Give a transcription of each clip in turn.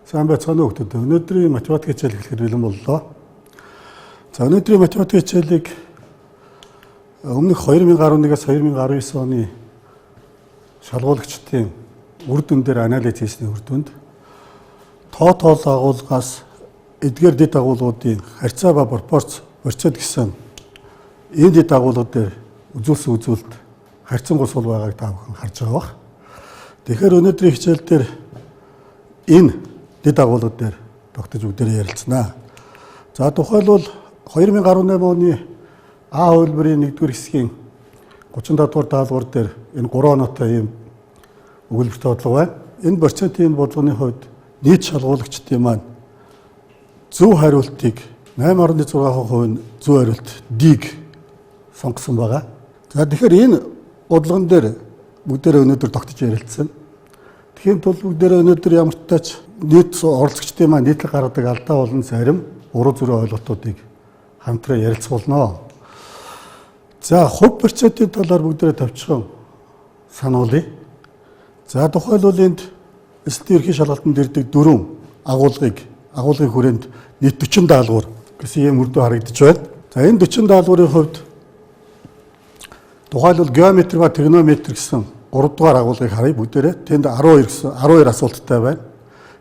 Сайн байцгаана уу хүмүүс. Өнөөдрийн математик хичээл эхлэхээр бэлэн боллоо. За өнөөдрийн математик хичээлийг өмнөх 2011-аас 2019 оны шалгуулагчдын үр дүн дээр анализ хийсний үр дүнд тоотол агуулгаас эдгээр дэд агуулгуудын харьцаа ба пропорц өрцөд гэсэн энэ дэд агуулга дээр үзүүлсэн үзүүлэлт харьцангуй сул байгааг та бүхэн харж байгаа бах. Тэгэхээр өнөөдрийн хичээл дээр энэ дэд агуулга дээр тогтож бүгдээрээ ярилцсанаа. За тухайлбал 2018 оны А хувилбарын 1-р хэсгийн 37 дугаар даалгавар дээр энэ 3 оноотой ийм өгүүлбэр тоотлого байна. Энэ процентын бодлогын хувьд нийт шалгуулагчдын маань зөв хариултыг 8.6% нь зөв хариулт D-г сонгосон байгаа. За тэгэхээр энэ бодлогон дээр бүгдээрээ өнөөдөр тогтож ярилцсан. Тэгхийн тулд бүгдээрээ өнөөдөр ямар ч тач нийт оролцогчдын маань нийтлэг гаргадаг алдаа болон зарим буруу зүрх ойлголтуудыг хамтран ярилцах болно. За хувь процентын талаар бүгдээрээ товчхон сануулъя. За тухайлбал энд эсэлтийн ерхий шалгалтанд ирдэг 4 агуулгын хүрээнд нийт 40 даалгавар гэсэн юм үрдөө харагдаж байна. За энэ 40 даалгаврын хувьд тухайлбал геометри ба тригонометри гэсэн 3 дугаар агуулгыг харъя бүгдээрээ. Тэнд 12 асуулттай байна.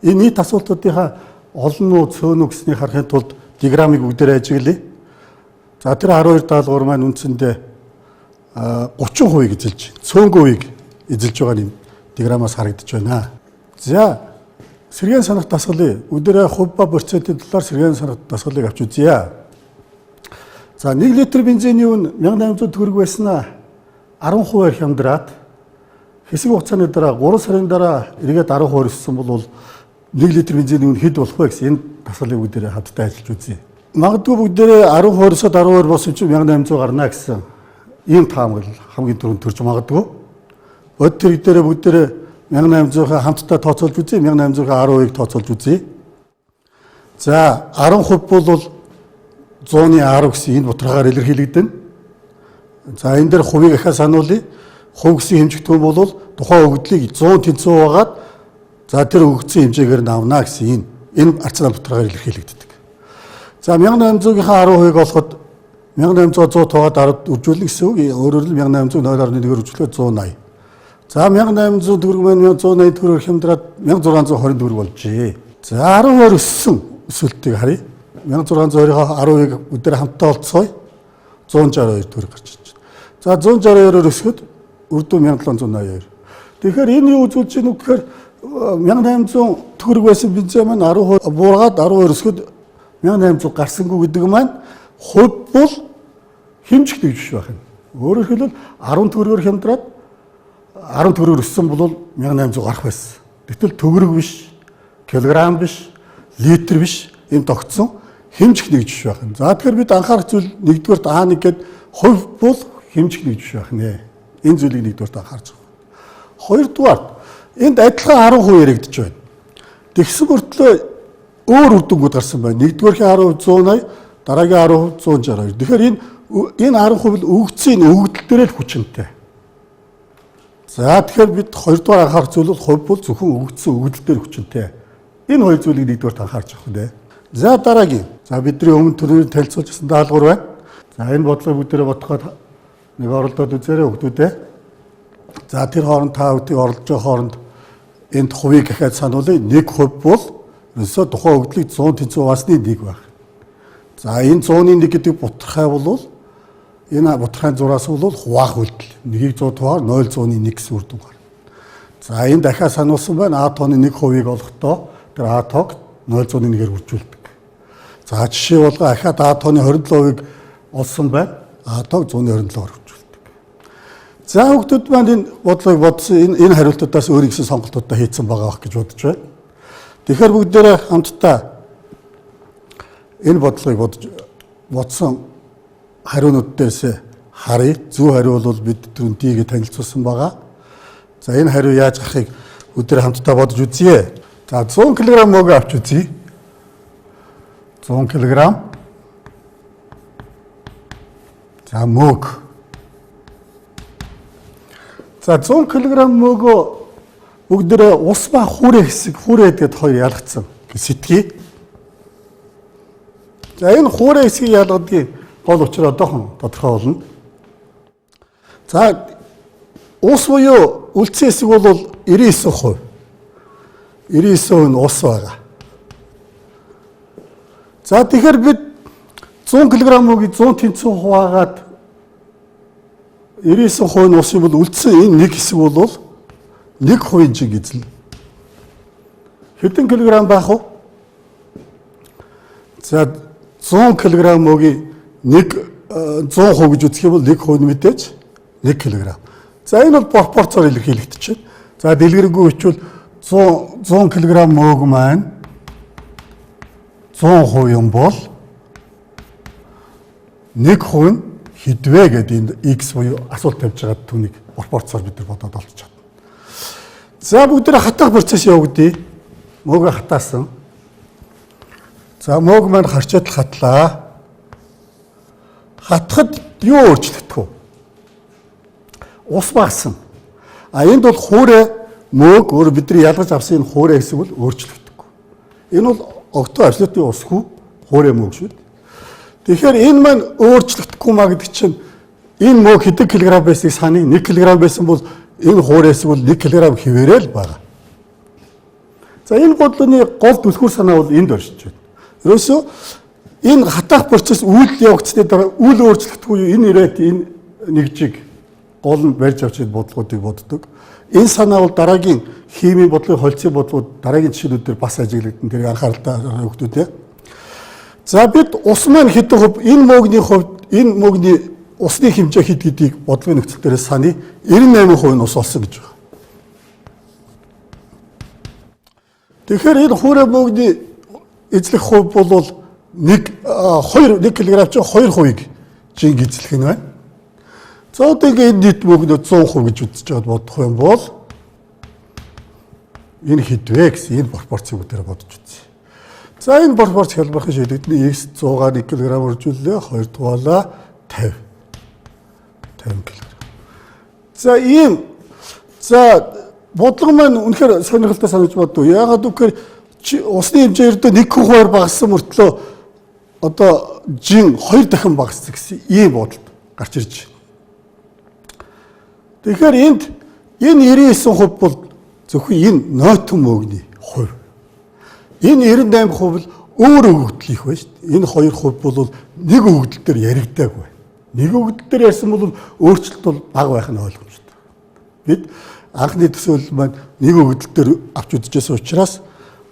Энэ нийт асуултуудынхаа олон уу цөөн үү гэснийг харахын тулд диаграммыг бүгдээрээ ажиглая. За тэр 12 даалгавар маань үндсэндээ 30% эзэлж, цөөнгөө үеийг эзэлж байгаа юм диаграммаас харагдаж байна. За сэргээн санах дасгалыг бүгдээрээ хувь ба процентын талаар сэргээн санах дасгалыг авч үзье. За 1 литр бензиний үн 1800 төгрөг байснаа 10% хямдраад хэсэг хугацааны дараа 3 сарын дараа эргээд 10% өссөн бол 1 литр бензиний үн хэд болох вэ гэсэн энэ дасгалыг бүгдээрээ хамтдаа ажиллаж үзье. Магадгүй бүгдээрээ 10%-өөс 12 болсон чинь 1800 гарна гэсэн ийм таамаглал хамгийн түрүүнд төрж магадгүй. Бод тэр дээрээ бүгдээрээ 1800-аа хамтдаа тооцоолж үзье, 1800-аа 10%-ыг тооцоолж үзье. За 10% бол 100-ны 10 гэсэн энэ бутрагаар илэрхийлэгдэнэ. За энэ дээр хувийг ахаа сануулъя. Хувь гэсэн хэмжигдэхүүн бол тухайн өгөгдлийг 100 тэнцүү байгаад за тэр өгөгдсөн хэмжээгээр нь авна гэсэн энэ арцнаа бутрагаар илэрхийлэгддэг. За 1800-ийнхаа 10%-ыг олоход 1800 100 туугаад 10 үржүүлнэ гэсэн үг. Өөрөөр хэлбэл 1800 0.1-ээр үржүүлэхэд 180. За 1800 төгрөг маань 180 төгрөгөөр хямдраад 1620 төгрөг болжээ. За 10% өссөн өсөлтийг харъя. 1620-ийнхаа 10%-ыг бүгдээр хамтдаа олцгоё. 162 төгрөг гарч ирж байна. За 162-оор өсгөхөд үр дүн 1782. Тэгэхээр энэ юу үзүүлж байна вэ гэхээр 1800 төгрөг байсан бензин маань 10% буургаад 12 өсгөхөд 1800 гарсангүй гэдэг маань хувь бол хэмжих дэвжиж байх юм. Өөрөөр хэлбэл 10 төгрөгөөр хямдраад 10 төгрөгөөр өссөн бол 1800 гарах байсан. Гэтэл төгрөг биш, килограмм биш, литр биш ийм тогтсон хэмжих нэгжиж байх юм. За тэгэхээр бид анхаарах зүйл нэгдүгээрт А1 гэдэг хувь бол хэмжих нэгжиж байх нэ. Энэ зүйлийг нэгдүгээрт анхаарч байгаа. Хоёрдугаарт энд адилхан 10% яригдж байна. Тэгсэн мөртлөө өөр үр дүнгууд гарсан байна. Нэгдүгээрхийн 10% 180, дараагийн 10% 162. Тэгэхээр энэ 10% л өгөгдсөн өгөгдөл дээр л хүчинтэй. За тэгэхээр бид хоёрдугаар анхаарах зүйл бол хувь бол зөвхөн өгөгдсөн өгөгдөл дээр хүчинтэй. Энэ хоёр зүйлийг нэгдүгээрт анхаарч авах нэ. За дараагийн. За бидний өмнө түрүүний танилцуулсан даалгавар байна. За энэ бодлогыг бүгдээрээ бодоход нэг оролдоод үзээрэй хүүхдүүдээ. За тэр хооронд та бүдгийг оролдож байгаа хооронд энд хувийг ахаад сануулъя. 1% бол ерөөсөө тухайн өгөгдлийг 100 тэнцүү хуваасны 1 байх. За энэ 100-ны 1 гэдэг бутархай бол энэ бутархайн зураас бол хуваах үйлдэл. 1-ийг 100 хуваар 0.100-ны 1 гэсэн үр дүн гарна. За энэ дахиад сануулсан байна. А тооны 1%-ийг олохдоо тэр А тоог 0.1-ээр үржүүлдэг. За жишээ болгоо ахаад А тооны 27%-ийг олсон байна. А тоог 127-оор үржүүлдэг. За хүүхдүүд маань энэ бодлогыг бодсон энэ хариултуудаас өөрийн гэсэн сонголтуудаа хийцэн байгаа бах гэж бодож байна. Тэгэхээр бүгдээрээ хамтдаа энэ бодлогыг бодсон хариунууд дээрээс харъя. Зөв хариу бол бид түрүүндийгээ танилцуулсан байгаа. За энэ хариу яаж гарахыг бүгдээрээ хамтдаа бодож үзье. За 100 кг мөг авч үзье. 100 кг. За мөг. За 100 кг мөгөө бүгдээрээ ус ба хүүрээ хэсэг, хүүрээ гэдэг хоёр ялгцсан сэтгэе. За энэ хүүрээ хэсгийг ялгадгийн гол учир одоохон тодорхой болно. За ус буюу үлдсэн хэсэг бол 99%. 99% нь ус байгаа. За тэгэхээр бид 100 кг-ыг 100 тэнцвэн хуваагаад 99% нь ус юм бол үлдсэн энэ нэг хэсэг бол 1% жиг эзэлнэ. Хэдэн килограмм байх вэ? За 100 кг-ыг 100% гэж үзэх юм бол 1% нь мэдээж 1 кг. За энэ бол пропорцоор илэрхийлэгдэж байна. За дэлгэрэнгүй хичвэл 100 кг мөөг маань 100% юм бол 1% нь хэдвэ гэдэг энэ x буюу асуулт тавьж байгаа түүнийг пропорцоор бид нар бодоод олж чадна. За бүгд хатах процесс явагдъя. Мөөг хатаасан. За мөөг маань харчаад хатлаа. Хатахад юу өөрчлөгдөх вэ? Ус багсан. Энд бол хуурай мөөг өөр бидний ялгаж авсан энэ хуурай хэсэг бол өөрчлөгдөхгүй. Энэ бол огтоо абсолютны усгүй хуурай мөөг шүү дээ. Тэгэхээр энэ маань өөрчлөгдөхгүй маа гэдэг чинь энэ мөөг хэдэн килограмм байсныг саны 1 кг байсан бол энэ хуурай хэсэг бол 1 кг хэвээрээ л байгаа. За энэ бодлооны гол түлхүүр санаа бол энд оршиж байна. Ерөөсөө энэ хатаах процесс үйл явагдсны дараа үйл өөрчлөгдөхгүй энэ ирээд энэ нэгжиг гол нь барьж авч байгаа бодлогуудыг боддог. Энэ санаа бол дараагийн химийн бодлогын холцын бодлогууд дараагийн жишээнүүдээр бас ажиглагдана. Тэр анхааралтай хүмүүстээ. За бид ус маань хэдэн хувь энэ мөөгийн хувьд энэ мөөгийн усны хэмжээ хэд гэдгийг бодлогын нөхцөл дээрээс саны 98% нь ус болсон гэж байна. Тэгэхээр энэ хуурай мөөгийн эзлэх хувь бол 1 кг чи 2%-ийг жинг эзлэх нь байна. За одоо энэ нийт мөнгө 100% гэж үзэж байгаад бодох юм бол энэ хэдвэ гэсэн энэ пропорцийг өдөр бодож үзье. За энэ пропорц хэлбэрхэн шийдэгдэн x 100-аар 1 кг үржүүлээ 2 дугаалаа 50 кг. За бодлого маань үнэхээр сонирхолтой санаж бодов. Яагаад гэвэл усны хэмжээ ердөө 1% багассан мөртлөө одоо жин 2 дахин багассан гэсэн ийм бодолд гарч ирж байна. Тэгэхээр энэ 99% бол зөвхөн энэ нойтон мөөгийн хувь. Энэ 98% бол өөр өгөгдөл их байна шүү дээ. Энэ 2% бол нэг өгөгдөл дээр яригдаагүй. Нэг өгөгдөл дээр ярьсан бол өөрчлөлт бол бага байх нь ойлгомжтой. Бид анхны төсөөлөл маань нэг өгөгдөл дээр авч үзчихсэн учраас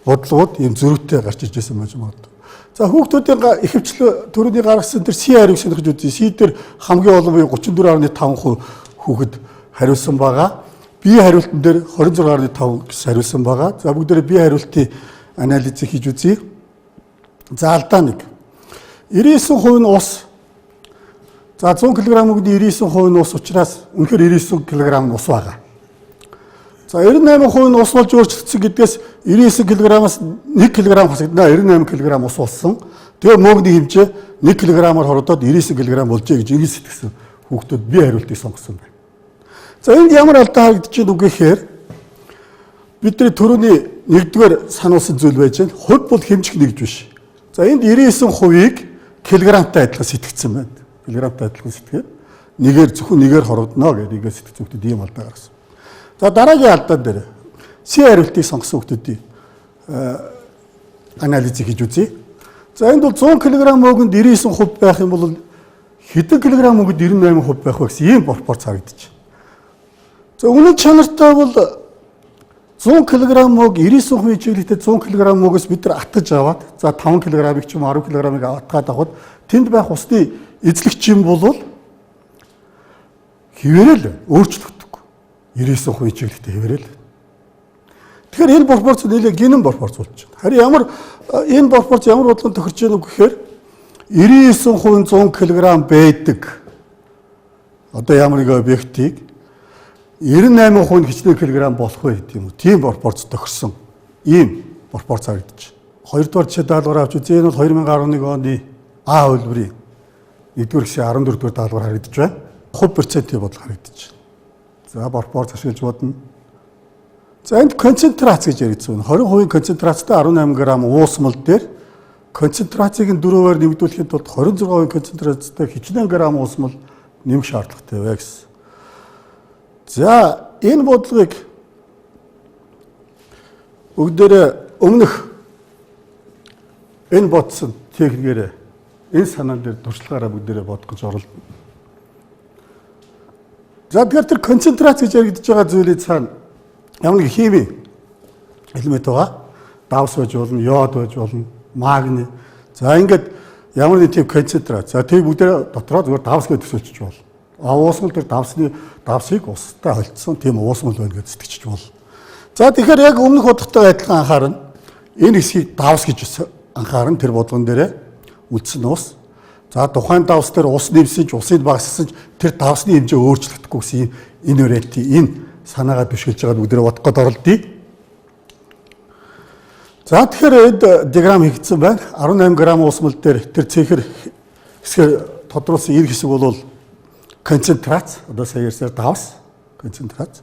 бодлогод ийм зөрүүтэй гарч иж байсан байж магадгүй. За хүүхдүүдийн ихэвчлэн төрөний гаргасан тэр C хариуг сонирхож үзье. C дээр хамгийн олон буюу 34.5% хүүхэд хариулсан байгаа. B хариултан дээр 26.5 гэсэн хариулсан байгаа. За бүгдээрээ B хариултын анализыг хийж үзье. За алдаа нэг. 99% нь ус. За 100 кг-д 99% нь ус учраас үнэхээр 99 кг нь ус байгаа. За 98% нь ус болж өөрчлөгдсөн гэдгээс 99 кг-аас 1 кг хасагдана 98 кг ус болсон. Тэгээ мөнгөний хэмжээ 1 кг-аар хорогдоод 99 кг болжээ гэж ингэж сэтгэсэн хүүхдүүд B хариултыг сонгосон байна. За энд ямар алдаа харагдаж байна үг гэхээр бидний түрүүний нэгдүгээр сануулсан зүйл байж байна. Хувь бол хэмжих нэгж биш. За энд 99%-ийг килограмтай адилхан сэтгцсэн байна. Килограмтай адилхан сэтгээд нэгээр зөвхөн нэгээр хорогдно гэдгийг сэтгцэн хүүхдүүд ийм алдаа гаргасан. За дараагийн алдаан дээр C хариултыг сонгосон хүүхдүүдийн анализыг хийж үзье. За энд бол 100 кг мөнгөнд 99% байх юм бол хэдэн килограмм мөнгөнд 98% байх вэ гэсэн ийм пропорц харагдаж байна. За үнэн чанартай бол 100 кг мөг 99% чиглэлтэй 100 кг мөгөөс бид нар атгаж аваад за 5 кг-ыг ч юм 10 кг-ыг атгаад авахд тэнд байх усны эзлэгч юм бол хэвээрэл өөрчлөгдөхгүй. 99% чиглэлтэй хэвээрэл. Тэгэхээр энэ пропорц нэлээд гинэн пропорц болж байна. Харин энэ пропорц ямар бодлогод тохирч байна вэ гэхээр 99% 100 кг байдаг. Одоо ямар нэг объектыг 98% нь хичнээн килограмм болох вэ гэдэг юм уу? Тийм пропорц тохирсон. Ийм пропорц харагдаж. Хоёрдугаар жишээ даалгавар авч үзье. Энэ бол 2011 оны А хөлбөрийн 1-р хэсгийн 14-р даалгавар харагдаж байна. 1% бодлого харагдаж байна. За пропорц ашиглаж бодно. За энд концентрац гэж яригдсан. 20% концентрацтай 18 г уус мал дээр концентрацийг нь 4-оор нэмэгдүүлэхэд тулд 26% концентрацтай хичнээн грамм уус мал нэмэх шаардлагатай вэ гэсэн. За энэ бодлогыг бүгдээрээ өмнөх энэ бодсон техникээр энэ санаан дээр туршлагаараа бүгдээрээ бодох гэж оролдоно. За тэгэхээр тэр концентрац гэж яригдж байгаа зүйлийн цаана ямар нэг хими элемент байгаа. Давс байж болно, йод байж болно, магний. За ингээд ямар нэг тийм концентрац. За тэр бүгдээ дотроо зүгээр давс гэж төсөөлчих болно. Уусмал тэр давсыг устай холцсон тийм уусмал байна гэж сэтгэж болно. За тэгэхээр яг өмнөх бодлоготой адилхан анхаарна. Энэ хэсгийг давс гэж анхаарна тэр бодлогон дээрээ үлдсэн ус. За тухайн давс дээр ус нэмсэж, усыг багасгасаж тэр давсны хэмжээ өөрчлөгдөхгүй гэсэн энэ вариант энэ санаагаа түшгэлж байгаа бүгдээ бодох гээд оролдъё. За тэгэхээр энд диаграм хийгдсэн байна. 18 г ус мал дээр тэр цэхэр хэсгээр тодруулсан энэ хэсэг бол концентрац, одоо сая ярьсаар давс концентрац.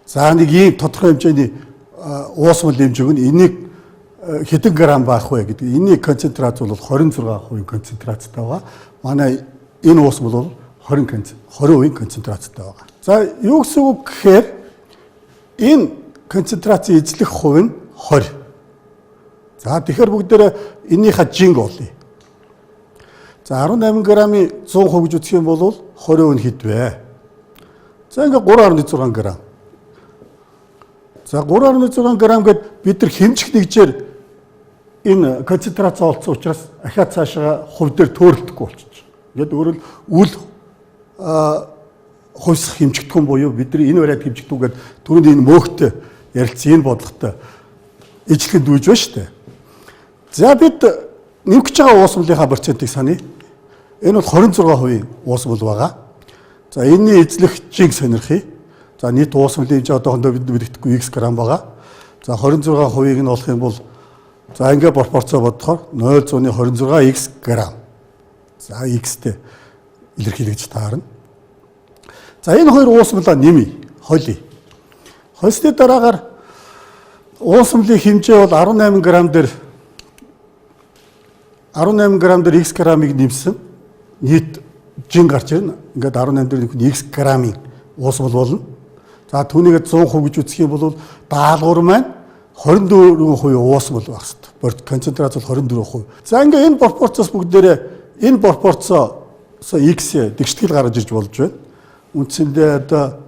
За нэг ийм тодорхой хэмжээний уус мал хэмжээг нь энийг хэдэн грамм байх вэ гэдэг. Энэний концентрац бол 26% концентрацтай байгаа. Манай энэ уус бол 20% концентрацтай байгаа. За юу гэсэн үг гэхээр энэ концентрацийн эзлэх хувь нь 20. За тэгэхээр бүгдээрээ энийхээ жинг олъё. За 18 г-ийн 100% гэж үзэх юм бол 20% нь хэд вэ? За ингээ 3.6 г. За 3.6 г гэд бид нар хэмжих нэгжээр энэ концентрац олцсон учраас ахаад цаашаа хувь дээр төөрөлдөхгүй болчихж байгаа. Ингээд өөрөөр үл хувьсах хэмжигдэхүүн буюу бид нар энэ вариант хэмжигдүүгээд түрүүнд энэ мөөхтэй ярилцсан энэ бодлоготой ижлэхэд дүүж байна шүү дээ. За бид нэмэх гэж байгаа уус малынхаа процентыг саний. Энэ бол 26% уус мал байгаа. За энэний эзлэх жинг сонирхъя. За нийт уус малын хэмжээ одоохондоо бид мэддэхгүй x грамм байгаа. За 26%-ийг нь олох юм бол за ингээ пропорцоо бодохоор 0.26x грамм. За x-тэй илэрхийлэгдэж таарна. За энэ хоёр уус малаа нэмье, холъё. Холсны дараагаар уус малын хэмжээ бол 18 г дээр x граммыг нэмсэн нийт жин гарч ирнэ. Ингээд 18 дээр x граммын уус мал болно. За түүнийг 100% гэж үзэх юм бол даалгавар маань 24% уус мал байх хэрэгтэй. Концентрац бол 24%. За ингээд энэ пропорцоос бүгдээрээ энэ пропорцоос x дэгштгэл гаргаж ирж болж байна. Үндсэндээ одоо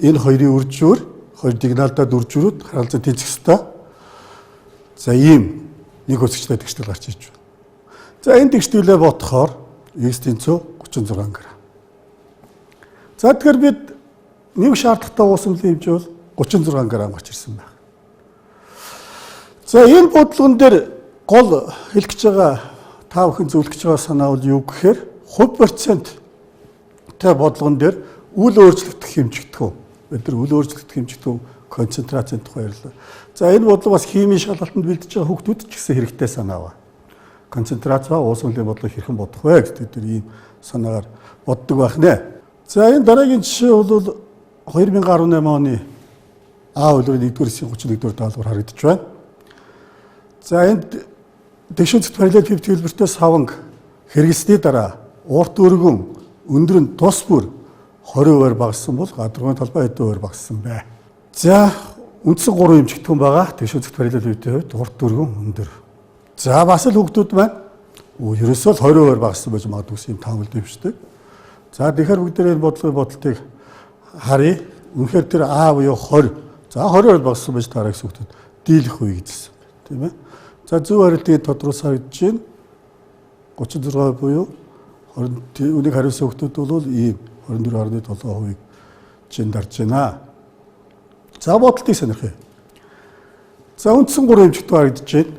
энэ хоёрын үржүүр, хоёр дигналдад үржүүрүүд харилцан тэнцэх ёстой. За ийм нэг үсгчтэй дэгштгэл гарч ирж байна. За энэ дэгшгэлээ бодохоор x тэнцүү 36 г. За тэгэхээр бид нэг шаардлагатай уус малын хэмжээ бол 36 г гарч ирсэн байна. За энэ бодлогон дээр гол хэлэх гэж байгаа та бүхэн зөвлөх гэж байгаа санаа бол юу гэхээр хувь проценттай бодлогон дээр үл өөрчлөгдөх хэмжигдэхүүн. Бид нар үл өөрчлөгдөх хэмжигдэхүүн концентрацийн тухай ярьлаа. За энэ бодлого бас химийн шалгалтанд бэлдэж байгаа хүүхдүүд ч гэсэн хэрэгтэй санаа ба. Концентрац ба уус малын бодлого хэрхэн бодох вэ гэдэг дээр ийм санаагаар боддог байх нэ. За энэ дараагийн жишээ бол 2018 оны А үйлрийн 1-р хэсгийн 31-р даалгавар харагдаж байна. За энд тэгшүүцэд параллел пив төлбөртэй саванг хэрэглэсний дараа урт өргөн өндөр нь тус бүр 20% багассан бол гадаргын талбай хэдэн % багассан бэ? За үндсэн 3 хэмжигдэхүүн байгаа. Тэгшүүцэд параллел пивтэй хувьд урт өргөн өндөр. За бас л хүүхдүүд маань ерөөсөө л 20% багассан байж магадгүй юм таамаглаж дэвшдэг. За тэгэхээр бүгдээ энэ бодлогыг харъя. Үнэхээр тэр А буюу 20. За 20% багассан байж таараа гэсэн хүүхдүүд дийлэх үе гэжсэн байна. Тийм ээ. За зөв харилцааг тодруулсан гэж байна. 36 буюу 20 үнийг хариулсан хүүхдүүд бол ийм 24.7% жин дарж байна. За бодлтыг сонирхъя. За үндсэн 3 хэмжигдэхүүн харагдаж байна.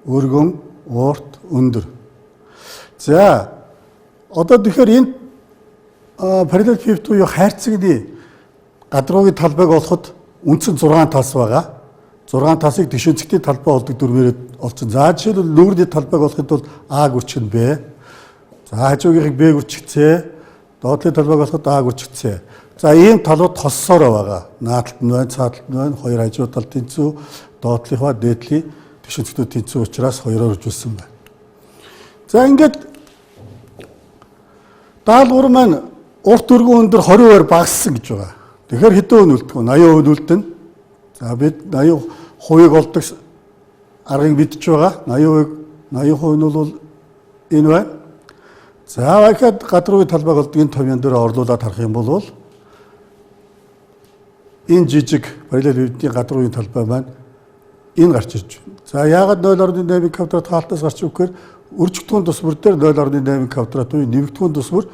Өргөн, урт, өндөр. За одоо тэгэхээр энэ параллел пивт буюу хайрцагны гадруугийн талбайг олоход үндсэн 6 тас байгаа. 6 тасыг тишүүцэгтийн талбай олдог дүрмээр олцсон. За жишээлбэл нүүрний талбайг олохын тулд А гүрчиг нь Б. За хажуугийнхыг Б гүрчиг С. Доотлын талбайг олоход А гүрчиг С. За ийм талууд хоссоор байгаа. Наадталд нь байна, цаадталд нь байна, хоёр хажуу тал тэнцүү, доотлынхаа дээдлийн түшинцгүүд тэнцүү учраас хоёроор үржүүлсэн байна. За ингээд даалгавар маань урт өргөн өндөр 20% багассан гэж байгаа. Тэгэхээр хэдэн хүн үлдэх вэ? 80% үлдэнэ. За бид 80% олдог аргыг мэдж байгаа. 80% нь бол энэ байна. За дахиад гадруугийн талбайг олдгийн товьёон дээр орлуулад харах юм бол энэ жижиг параллел хөвдийн гадруугийн талбай маань энэ гарч ирж байна. За яагаад 0.8 квадрат хаалтаас гарч ирэх гэхээр үржигдэхүүн тусмар дээр 0.8 квадрат буюу нэмэгдэхүүн тусмар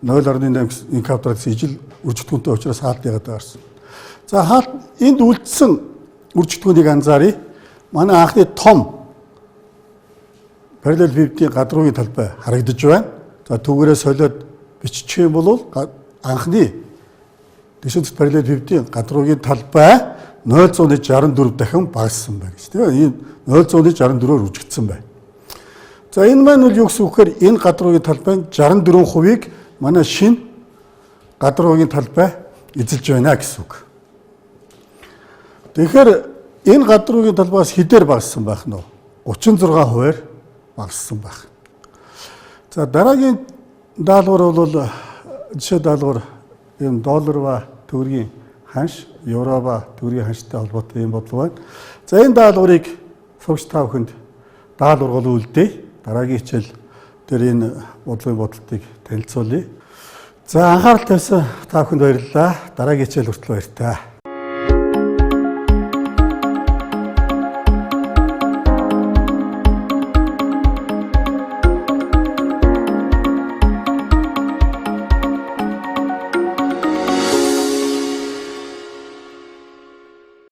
0.8 квадрат ижил үржигдэхүүнтэй учраас хаалт яагаад гарсан. За хаалт энд үлдсэн үржигдэхүүнийг анзааръя. Манай анхны том параллел хөвдийн гадруугийн талбай харагдаж байна. За түүгээрээ солиод бичих юм бол анхны дэшинт параллел хөвдийн гадруугийн талбай 0.64 дахин багассан байна гэж тийм. Энэ 0.64-оор үржигдсэн байна. За энэ маань юу гэсэн үг гэхээр энэ гадруугийн талбайн 64%-ийг манай шинэ гадруугийн талбай эзэлж байна гэсэн үг. Тэгэхээр энэ гадруугийн талбайгаас хэдээр багассан байх нь вэ? 36%-аар багассан байх. За дараагийн даалгавар бол жишээ даалгавар энэ доллар ба төгрөгийн ханш, евро ба төгрөгийн ханштай холбоотой юм бодлого байна. За энэ даалгаврыг сурагч та бүхэнд даалгавар үлдээе. Дараагийн хичээл дээр энэ бодлогын бодолтыг танилцуулъя. За анхаарал тавьсан та бүхэнд баярлалаа. Дараагийн хичээл хүртэл баяртай.